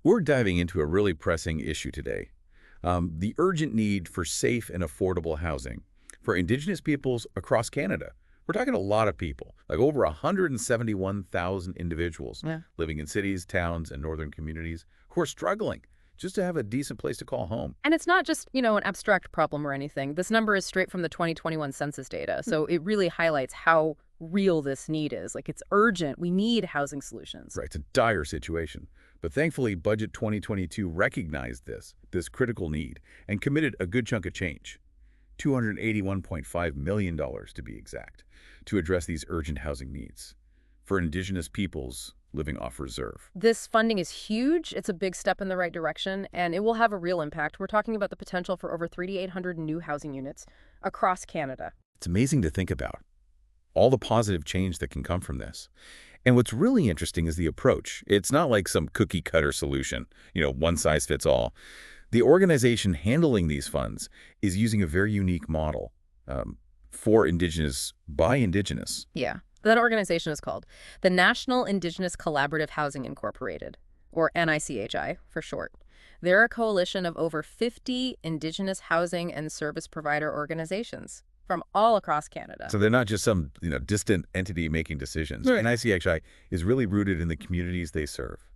We're diving into a really pressing issue today. The urgent need for safe and affordable housing for Indigenous peoples across Canada. We're talking a lot of people, like over 171,000 individuals Yeah. living in cities, towns, and northern communities who are struggling just to have a decent place to call home. And it's not just, an abstract problem or anything. This number is straight from the 2021 census data. So it really highlights how real this need is. Like, it's urgent. We need housing solutions. Right, it's a dire situation. But thankfully, Budget 2022 recognized this critical need, and committed a good chunk of change, $281.5 million to be exact, to address these urgent housing needs for Indigenous peoples living off reserve. This funding is huge. It's a big step in the right direction, and it will have a real impact. We're talking about the potential for over 3,800 new housing units across Canada. It's amazing to think about all the positive change that can come from this. And what's really interesting is the approach. It's not like some cookie-cutter solution, one size fits all. The organization handling these funds is using a very unique model for Indigenous, by Indigenous. Yeah. That organization is called the National Indigenous Collaborative Housing Incorporated, or NICHI for short. They're a coalition of over 50 Indigenous housing and service provider organizations from all across Canada. So they're not just some distant entity making decisions. Right. NICHI is really rooted in the communities they serve,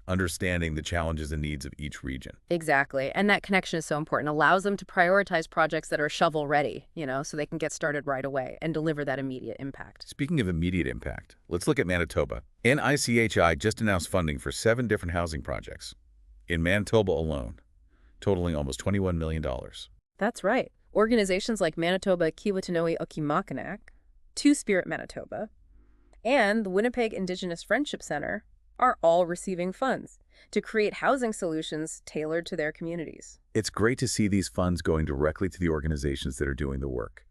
understanding the challenges and needs of each region. Exactly. And that connection is so important. Allows them to prioritize projects that are shovel ready, so they can get started right away and deliver that immediate impact. Speaking of immediate impact, let's look at Manitoba. NICHI just announced funding for 7 different housing projects in Manitoba alone, totaling almost $21 million. That's right. Organizations like Manitoba Kiiwetinoong Okimakanak, Two-Spirit Manitoba, and the Winnipeg Indigenous Friendship Center are all receiving funds to create housing solutions tailored to their communities. It's great to see these funds going directly to the organizations that are doing the work,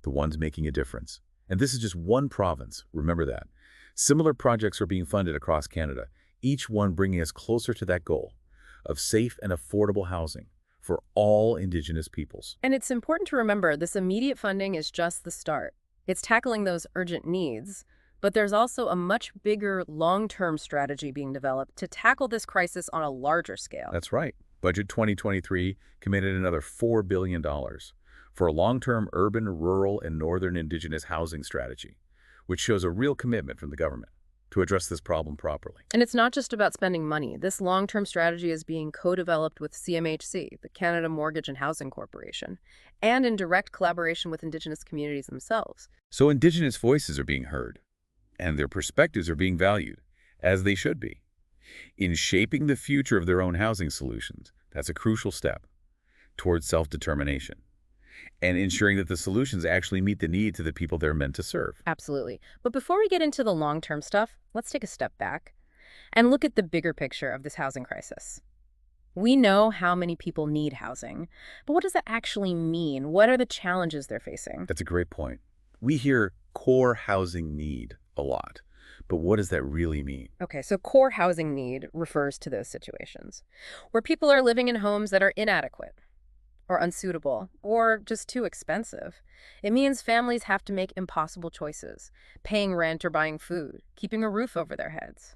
the ones making a difference. And this is just one province, remember that. Similar projects are being funded across Canada, each one bringing us closer to that goal of safe and affordable housing for all Indigenous peoples. And it's important to remember this immediate funding is just the start. It's tackling those urgent needs, but there's also a much bigger long-term strategy being developed to tackle this crisis on a larger scale. That's right. Budget 2023 committed another $4 billion for a long-term urban, rural, and northern Indigenous housing strategy, which shows a real commitment from the government to address this problem properly. And it's not just about spending money. This long-term strategy is being co-developed with CMHC, the Canada Mortgage and Housing Corporation, and in direct collaboration with Indigenous communities themselves. So Indigenous voices are being heard, and their perspectives are being valued, as they should be. In shaping the future of their own housing solutions, that's a crucial step towards self-determination and ensuring that the solutions actually meet the needs of the people they're meant to serve. Absolutely. But before we get into the long-term stuff, let's take a step back and look at the bigger picture of this housing crisis. We know how many people need housing, but what does that actually mean? What are the challenges they're facing? That's a great point. We hear core housing need a lot, but what does that really mean? Okay, so core housing need refers to those situations where people are living in homes that are inadequate or unsuitable or just too expensive. It means families have to make impossible choices, paying rent or buying food, keeping a roof over their heads,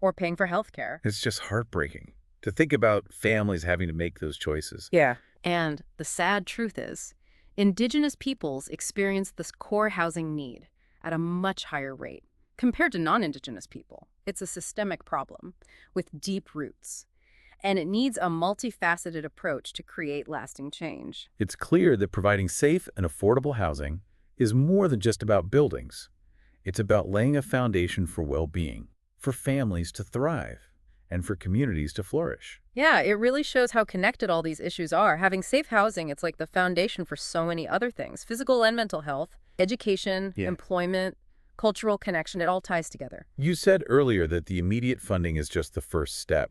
or paying for health care. It's just heartbreaking to think about families having to make those choices. Yeah. And the sad truth is, Indigenous peoples experience this core housing need at a much higher rate compared to non-Indigenous people. It's a systemic problem with deep roots, and it needs a multifaceted approach to create lasting change. It's clear that providing safe and affordable housing is more than just about buildings. It's about laying a foundation for well-being, for families to thrive, and for communities to flourish. Yeah, it really shows how connected all these issues are. Having safe housing, it's like the foundation for so many other things: physical and mental health, education, employment, cultural connection. It all ties together. You said earlier that the immediate funding is just the first step.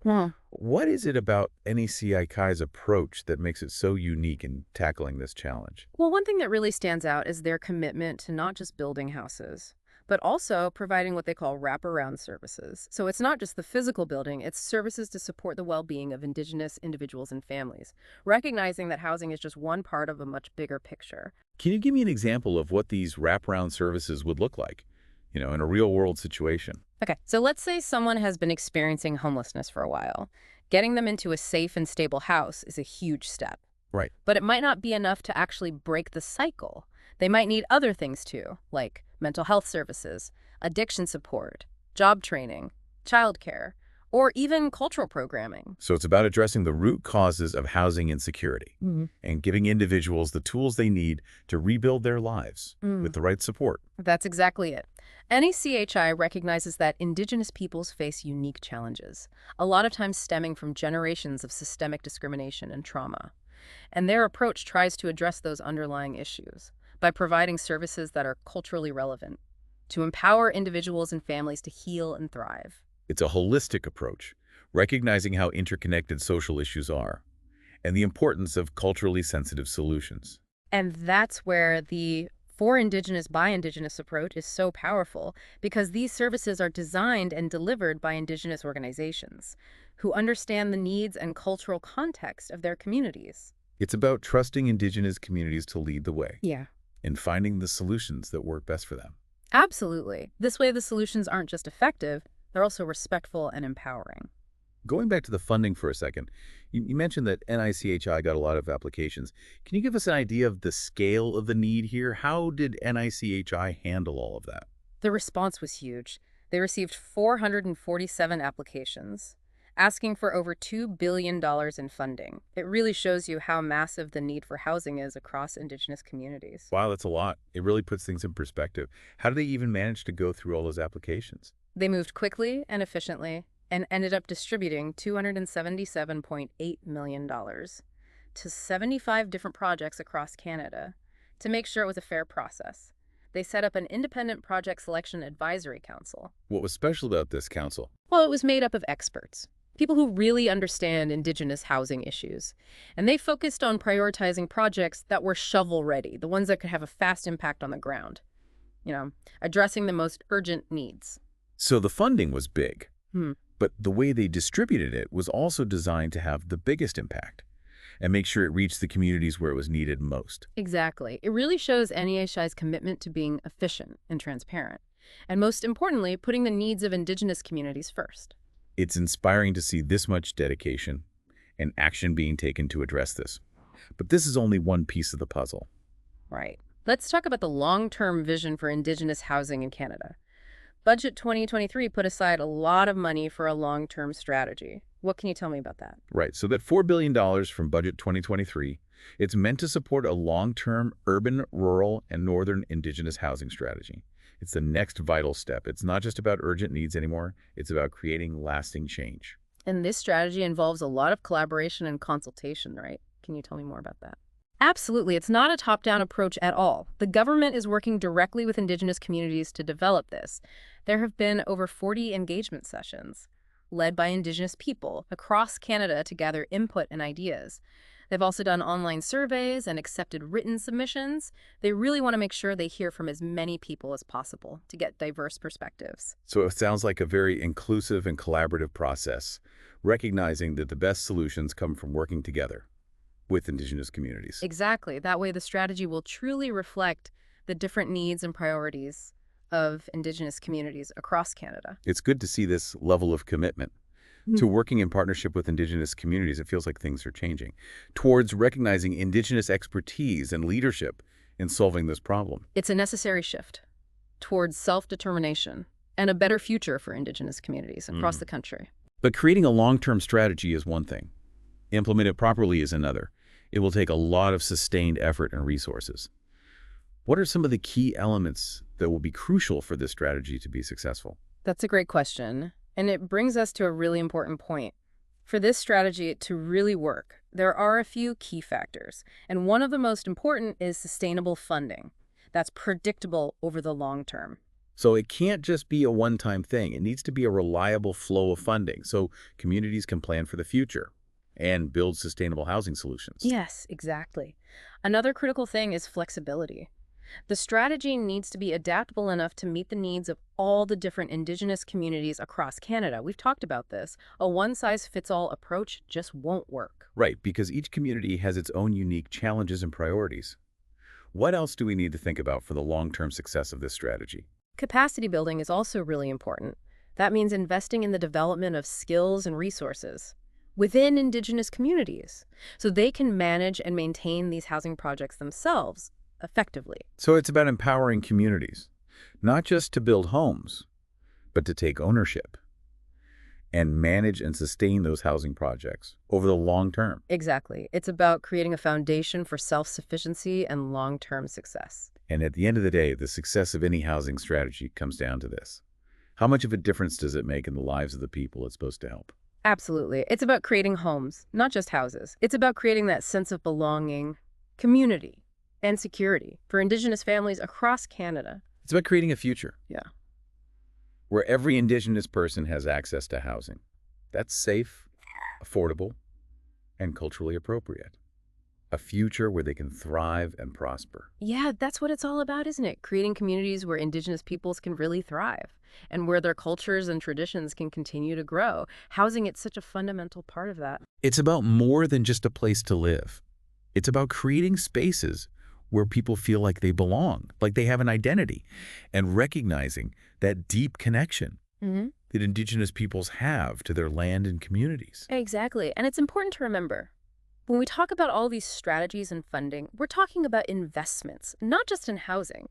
What is it about NICHI's approach that makes it so unique in tackling this challenge? Well, one thing that really stands out is their commitment to not just building houses, but also providing what they call wraparound services. So it's not just the physical building, it's services to support the well-being of Indigenous individuals and families, recognizing that housing is just one part of a much bigger picture. Can you give me an example of what these wraparound services would look like, in a real-world situation? Okay, so let's say someone has been experiencing homelessness for a while. Getting them into a safe and stable house is a huge step. Right. But it might not be enough to actually break the cycle. They might need other things too, like mental health services, addiction support, job training, childcare, or even cultural programming. So it's about addressing the root causes of housing insecurity and giving individuals the tools they need to rebuild their lives with the right support. That's exactly it. NICHI recognizes that Indigenous peoples face unique challenges, a lot of times stemming from generations of systemic discrimination and trauma. And their approach tries to address those underlying issues by providing services that are culturally relevant, to empower individuals and families to heal and thrive. It's a holistic approach, recognizing how interconnected social issues are and the importance of culturally sensitive solutions. And that's where the for Indigenous by Indigenous approach is so powerful, because these services are designed and delivered by Indigenous organizations who understand the needs and cultural context of their communities. It's about trusting Indigenous communities to lead the way Yeah. and finding the solutions that work best for them. Absolutely. This way the solutions aren't just effective, they're also respectful and empowering. Going back to the funding for a second, you mentioned that NICHI got a lot of applications. Can you give us an idea of the scale of the need here? How did NICHI handle all of that? The response was huge. They received 447 applications, asking for over $2 billion in funding. It really shows you how massive the need for housing is across Indigenous communities. Wow, that's a lot. It really puts things in perspective. How did they even manage to go through all those applications? They moved quickly and efficiently and ended up distributing $277.8 million to 75 different projects across Canada to make sure it was a fair process. They set up an independent project selection advisory council. What was special about this council? Well, it was made up of experts, people who really understand Indigenous housing issues. And they focused on prioritizing projects that were shovel-ready, the ones that could have a fast impact on the ground. Addressing the most urgent needs. So the funding was big, Hmm. but the way they distributed it was also designed to have the biggest impact and make sure it reached the communities where it was needed most. Exactly. It really shows NEHI's commitment to being efficient and transparent, and most importantly, putting the needs of Indigenous communities first. It's inspiring to see this much dedication and action being taken to address this. But this is only one piece of the puzzle. Right. Let's talk about the long-term vision for Indigenous housing in Canada. Budget 2023 put aside a lot of money for a long-term strategy. What can you tell me about that? Right, so that $4 billion from Budget 2023, it's meant to support a long-term urban, rural, and northern Indigenous housing strategy. It's the next vital step. It's not just about urgent needs anymore. It's about creating lasting change. And this strategy involves a lot of collaboration and consultation, right? Can you tell me more about that? Absolutely. It's not a top-down approach at all. The government is working directly with Indigenous communities to develop this. There have been over 40 engagement sessions led by Indigenous people across Canada to gather input and ideas. They've also done online surveys and accepted written submissions. They really want to make sure they hear from as many people as possible to get diverse perspectives. So it sounds like a very inclusive and collaborative process, recognizing that the best solutions come from working together with Indigenous communities. Exactly. That way the strategy will truly reflect the different needs and priorities of Indigenous communities across Canada. It's good to see this level of commitment to working in partnership with Indigenous communities. It feels like things are changing towards recognizing Indigenous expertise and leadership in solving this problem. It's a necessary shift towards self-determination and a better future for Indigenous communities across the country. But creating a long-term strategy is one thing. Implement it properly is another. It will take a lot of sustained effort and resources. What are some of the key elements that will be crucial for this strategy to be successful? That's a great question, and it brings us to a really important point. For this strategy to really work, there are a few key factors, and one of the most important is sustainable funding that's predictable over the long term. So it can't just be a one-time thing. It needs to be a reliable flow of funding so communities can plan for the future and build sustainable housing solutions. Yes, exactly. Another critical thing is flexibility. The strategy needs to be adaptable enough to meet the needs of all the different Indigenous communities across Canada. We've talked about this. A one-size-fits-all approach just won't work. Right, because each community has its own unique challenges and priorities. What else do we need to think about for the long-term success of this strategy? Capacity building is also really important. That means investing in the development of skills and resources. within Indigenous communities so they can manage and maintain these housing projects themselves effectively. So it's about empowering communities, not just to build homes, but to take ownership and manage and sustain those housing projects over the long term. Exactly. It's about creating a foundation for self-sufficiency and long-term success. And at the end of the day, the success of any housing strategy comes down to this. How much of a difference does it make in the lives of the people it's supposed to help? Absolutely. It's about creating homes, not just houses. It's about creating that sense of belonging, community, and security for Indigenous families across Canada. It's about creating a future. Yeah. Where every Indigenous person has access to housing that's safe, affordable, and culturally appropriate. A future where they can thrive and prosper. Yeah, that's what it's all about, isn't it? Creating communities where Indigenous peoples can really thrive and where their cultures and traditions can continue to grow. Housing, it's such a fundamental part of that. It's about more than just a place to live. It's about creating spaces where people feel like they belong, like they have an identity, and recognizing that deep connection that Indigenous peoples have to their land and communities. Exactly. And it's important to remember, when we talk about all these strategies and funding, we're talking about investments, not just in housing,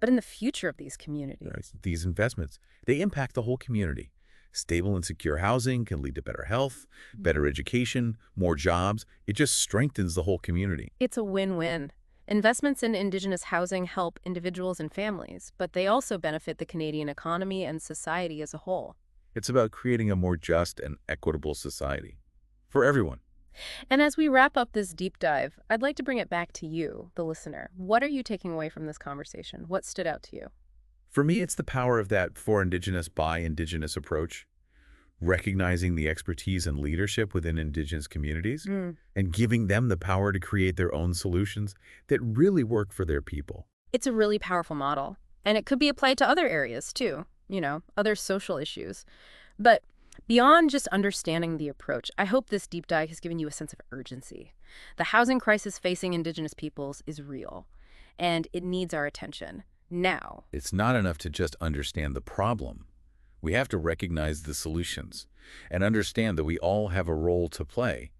but in the future of these communities. Right. These investments, they impact the whole community. Stable and secure housing can lead to better health, better education, more jobs. It just strengthens the whole community. It's a win-win. Investments in Indigenous housing help individuals and families, but they also benefit the Canadian economy and society as a whole. It's about creating a more just and equitable society for everyone. And as we wrap up this deep dive, I'd like to bring it back to you, the listener. What are you taking away from this conversation? What stood out to you? For me, it's the power of that for Indigenous by Indigenous approach, recognizing the expertise and leadership within Indigenous communities and giving them the power to create their own solutions that really work for their people. It's a really powerful model, and it could be applied to other areas too, other social issues. But beyond just understanding the approach, I hope this deep dive has given you a sense of urgency. The housing crisis facing Indigenous peoples is real, and it needs our attention now. It's not enough to just understand the problem. We have to recognize the solutions and understand that we all have a role to play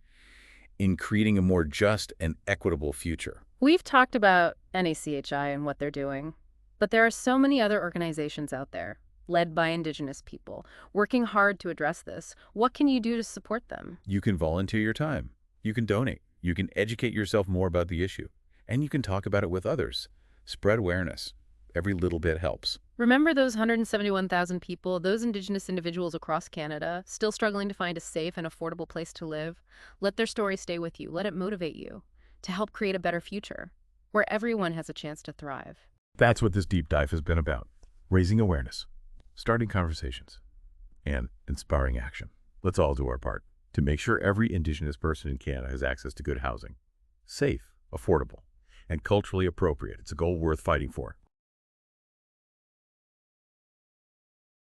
in creating a more just and equitable future. We've talked about NICHI and what they're doing, but there are so many other organizations out there, led by Indigenous people, working hard to address this. What can you do to support them? You can volunteer your time. You can donate. You can educate yourself more about the issue. And you can talk about it with others. Spread awareness. Every little bit helps. Remember those 171,000 people, those Indigenous individuals across Canada, still struggling to find a safe and affordable place to live? Let their story stay with you. Let it motivate you to help create a better future where everyone has a chance to thrive. That's what this deep dive has been about. Raising awareness, starting conversations, and inspiring action. Let's all do our part to make sure every Indigenous person in Canada has access to good housing. Safe, affordable, and culturally appropriate. It's a goal worth fighting for.